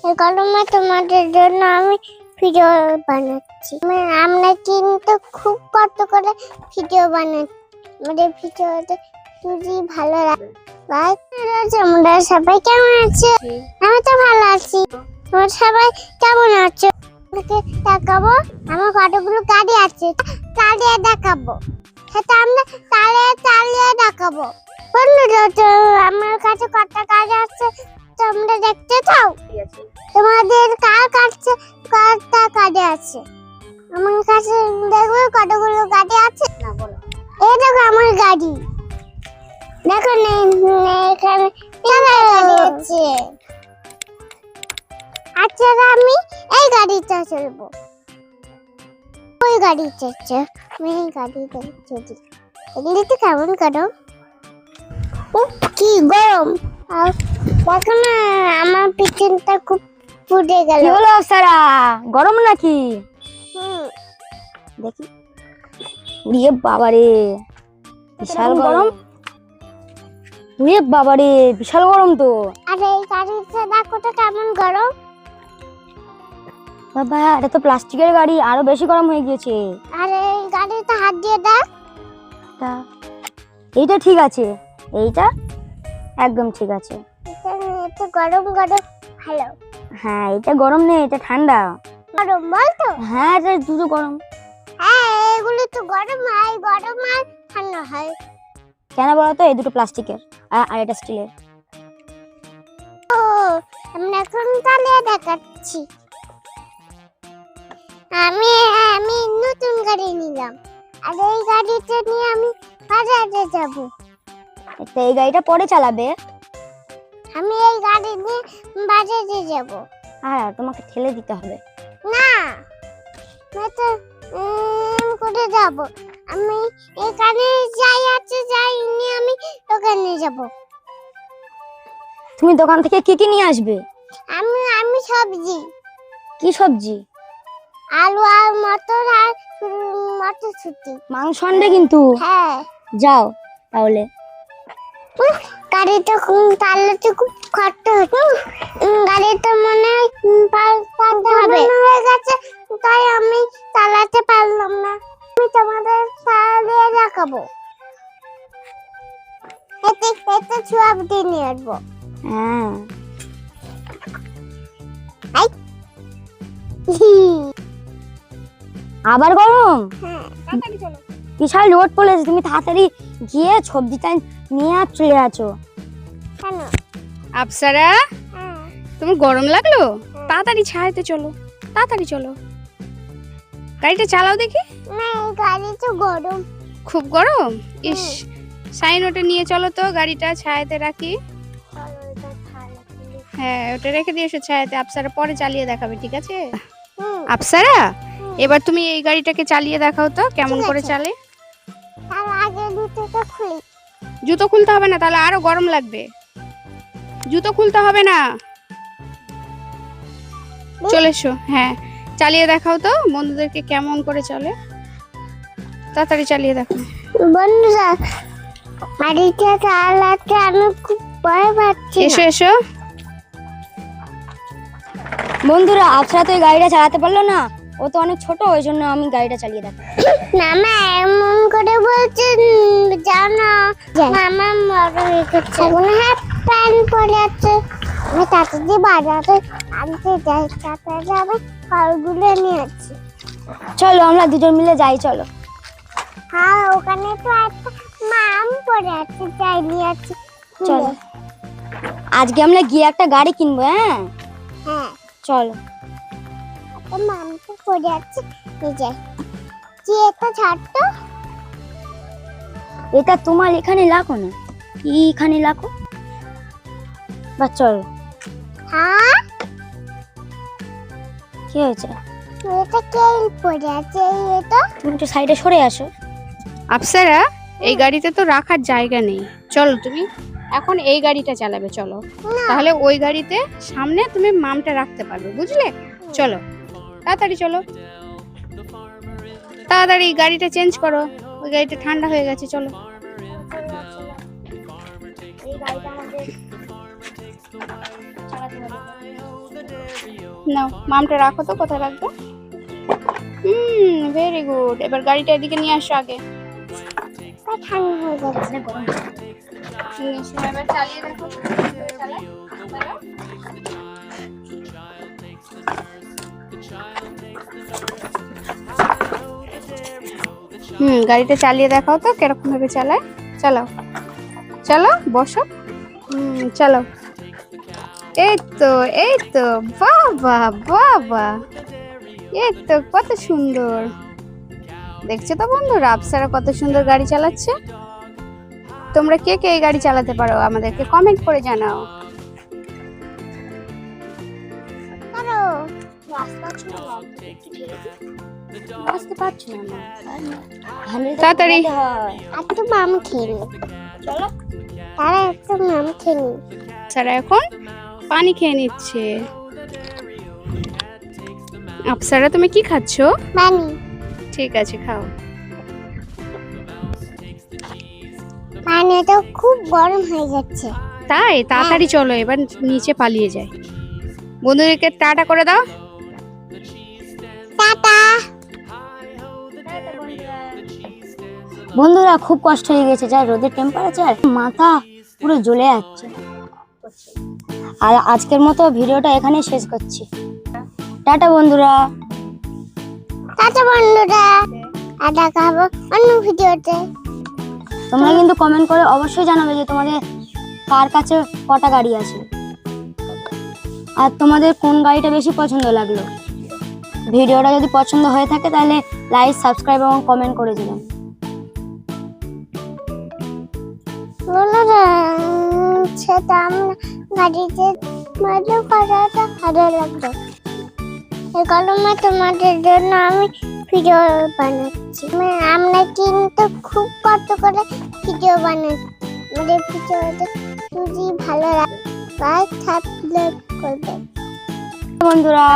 এই গরমে তোমাদের জন্য আমি ভিডিও বানাচ্ছি। আমরা কিন্তু খুব কষ্ট করে ভিডিও বানাচ্ছি। আমাদের ভিডিওতে যদি ভালো লাগে তোমরা সবাই কেমন আছো? আমি তো ভালো আছি। তোমরা সবাই কেমন আছো? দেখাবো আমার কতগুলো গাড়ি আছে, চালিয়ে দেখাবো। সেটা আমরা চালিয়ে দেখাবো। আমার কাছে কত গাড়ি আছে তোমরা দেখতে চাও? তোমাদের কার কাছে কত গাড়ি আছে? আমার কাছে দেখো কতগুলো গাড়ি আছে। এই দেখো আমার গাড়ি, দেখো এখানে গাড়ি আছে। আচ্ছা আমি এই গাড়িটা চলবো, ওই গাড়ি চলছে, আমি এই গাড়িটা চলছি। এগুলিতে কেমন গরম, কি গরম! দেখো না আমার পিছনটা খুব ফুটে গেল। কি হলো সারা, গরম নাকি? দেখি, উড়িয়ে বাবারে বিশাল গরম। উড়িয়ে বাবারে বিশাল গরম তো। আরে এই গাড়িটা দেখো তো কেমন গরম। বাবা এটা তো প্লাস্টিকের গাড়ি, আরো বেশি গরম হয়ে গিয়েছে। আরে এই গাড়িটা হাত দিয়ে দেখ। এইটা ঠিক আছে, এইটা একদম ঠিক আছে। এটা গরম গরম ভালো। হ্যাঁ এটা গরম নেই, এটা ঠান্ডা। গরম বলতো? হ্যাঁ এটা দুটো গরম। হ্যাঁ এগুলো তো গরম হয়, গরম আর ঠান্ডা হয়। কেন বলতো? এই দুটো প্লাস্টিকের আর এটা স্টিলের। ও আমি এখন চালিয়ে দেখাচ্ছি। আমি নতুন গাড়ি নিলাম, আর এই গাড়িটা নিয়ে আমি বাজারে যাব। তো এই গাড়িটা পরে চালাবে। আমি এই গাড়ি নিয়ে বাজারে যাব। হ্যাঁ তোমাকে ঠেলে দিতে হবে। না আমি তো করে যাব। আমি এখানে যাই নিয়ে আমি দোকানে যাব। তুমি দোকান থেকে কি কি নিয়ে আসবে? আমি সবজি। কি সবজি? আলু আর মটর আর মটরশুঁটি। মাংস আনবে কিন্তু। হ্যাঁ যাও তাহলে। গাড়িটা চালাতে খুব কষ্ট হচ্ছে। গাড়িটা মনে হয় হয়ে গেছে, তাই আমি চালাতে পারলাম না। আমি তোমাদের চালিয়ে দেখাবো। এতে সবজি নিয়ে আসবো। হ্যাঁ আবার গরম। তাড়াতাড়ি চলো। বিশাল রোদ পড়েছে, তুমি তাড়াতাড়ি গিয়ে সবজিটা নিয়ে আর চলে আছো। কেন? আফসারা তোমার গরম লাগলো? তাড়াতাড়ি ছায়াতে চলো, তাড়াতাড়ি চলো, গাড়িটা চালাও দেখি। না এই গাড়ি তো গরম। খুব গরম? ইস, সাইন ওটা নিয়ে চলো তো, গাড়িটা ছায়াতে রাখি। হ্যাঁ ওটা রেখে দিয়ে এসো ছায়াতে, আফসারা পরে চালিয়ে দেখাবে, ঠিক আছে? আফসারা এবার তুমি এই গাড়িটাকে চালিয়ে দেখাও তো কেমন করে চলে। তার আগে জুতোটা খুলি। জুতো খুলতে হবে না, তাহলে আরো গরম লাগবে। জুতো খুলতে হবে না, চলে এসো। হ্যাঁ চালিয়ে দেখাও তো বন্ধুদেরকে কেমন করে চলে, তাড়াতাড়ি চালিয়ে দেখো। বন্ধুরা গাড়িটা চালাতে আমি খুব ভয় পাচ্ছি। এসো এসো। বন্ধুরা আফসারা তো এই গাড়িটা চালাতে পারলো না, ও তো অনেক ছোট, ওই জন্য আমি গাড়িটা চালিয়ে দেখাই। না মা এমন করে বলছেন জানো, মামা বড় হয়ে গেছে, এখন হাফ প্যান্ট পরে আছে। আমি তাড়াতাড়ি বাজারে আনতে যাই, তাড়াতাড়ি আমি ফলগুলো নিয়ে আসছি। চলো আমরা দুজন মিলে যাই, চলো। হ্যাঁ ওখানে তো একটা মাম পরে আছে, যাই নিয়ে আসছি। চলো আজকে আমরা গিয়ে একটা গাড়ি কিনবো। হ্যাঁ হ্যাঁ চলো। একটা মাম তো পরে আছে, নিয়ে কি একটা ছোট্ট। এটা তোমার এখানে লাখো না, এখানে লাখো বা চলো। হ্যাঁ কি হয়েছে? এটা কে পরে আছে? এটা তুমি একটু সাইডে সরে আসো। আফসারা এই গাড়িতে তো রাখার জায়গা নেই, চলো তুমি এখন এই গাড়িটা চালাবে, চলো। তাহলে ওই গাড়িতে সামনে তুমি মামটা রাখতে পারবে, বুঝলে? চলো তাড়াতাড়ি চলো, তাড়াতাড়ি গাড়িটা চেঞ্জ করো, ওই গাড়িটা ঠান্ডা হয়ে গেছে, চলো। এই গাড়িটা আমাদের চালাতে হবে। নাও মামটা রাখো তো, কোথায় রাখবে? Very good. এবার গাড়িটা এদিকে নিয়ে আসো আগে। ঠান্ডা হয়ে যাচ্ছে। এবার চালিয়ে দেখো চালাও। গাড়িটা চালিয়ে দেখাও তো কিরকম ভাবে চালায়। চালাও, চলো বসো। চলো। এই তো, এই তো, বাবা বাবা, এই তো কত সুন্দর। দেখছো তো বন্ধুরা, আফসারা কত সুন্দর গাড়ি চালাচ্ছে। তোমরা কে কে এই গাড়ি চালাতে পারো আমাদেরকে কমেন্ট করে জানাও। করো। বুঝতে পারছি না তাড়াতাড়ি। একটু মাম খেয়ে নি। চলো। তারা একটু মাম খেয়ে নি। আফসারা এখন পানি খেয়ে নিচ্ছে। আফসারা তুমি কি খাচ্ছো? পানি। ঠিক আছে, খাও। পানি তো খুব গরম হয়ে যাচ্ছে। তাই তাড়াতাড়ি চলো, এবার নিচে পালিয়ে যাই। বন্ধুদেরকে টাটা করে দাও। টাটা। বন্ধুরা খুব কষ্ট হয়ে গেছে, যা রোদের টেম্পারেচার, মাথা পুরো জ্বলে যাচ্ছে। আর আজকের মতো ভিডিওটা এখানে শেষ করছি। টাটা বন্ধুরা। টাটা বন্ধুরা। আর দেখা হবে অন্য ভিডিওতে। তোমরা কিন্তু কমেন্ট করে অবশ্যই জানাবে যে তোমাদের কার কাছে কটা গাড়ি আছে আর তোমাদের কোন গাড়িটা বেশি পছন্দ লাগলো। ভিডিওটা যদি পছন্দ হয়ে থাকে তাহলে লাইক, সাবস্ক্রাইব এবং কমেন্ট করে দিবেন। বন্ধুরা সেটা আমরা গাড়িতে মজা করাটা ভালো লাগলো। এই গরমে তোমাদের জন্য আমি ভিডিও বানাচ্ছি। আমরা কিন্তু খুব কষ্ট করে ভিডিও বানাচ্ছি। আমাদের ভিডিওটা যদি ভালো লাগে লাইক সাবস্ক্রাইব করবে বন্ধুরা।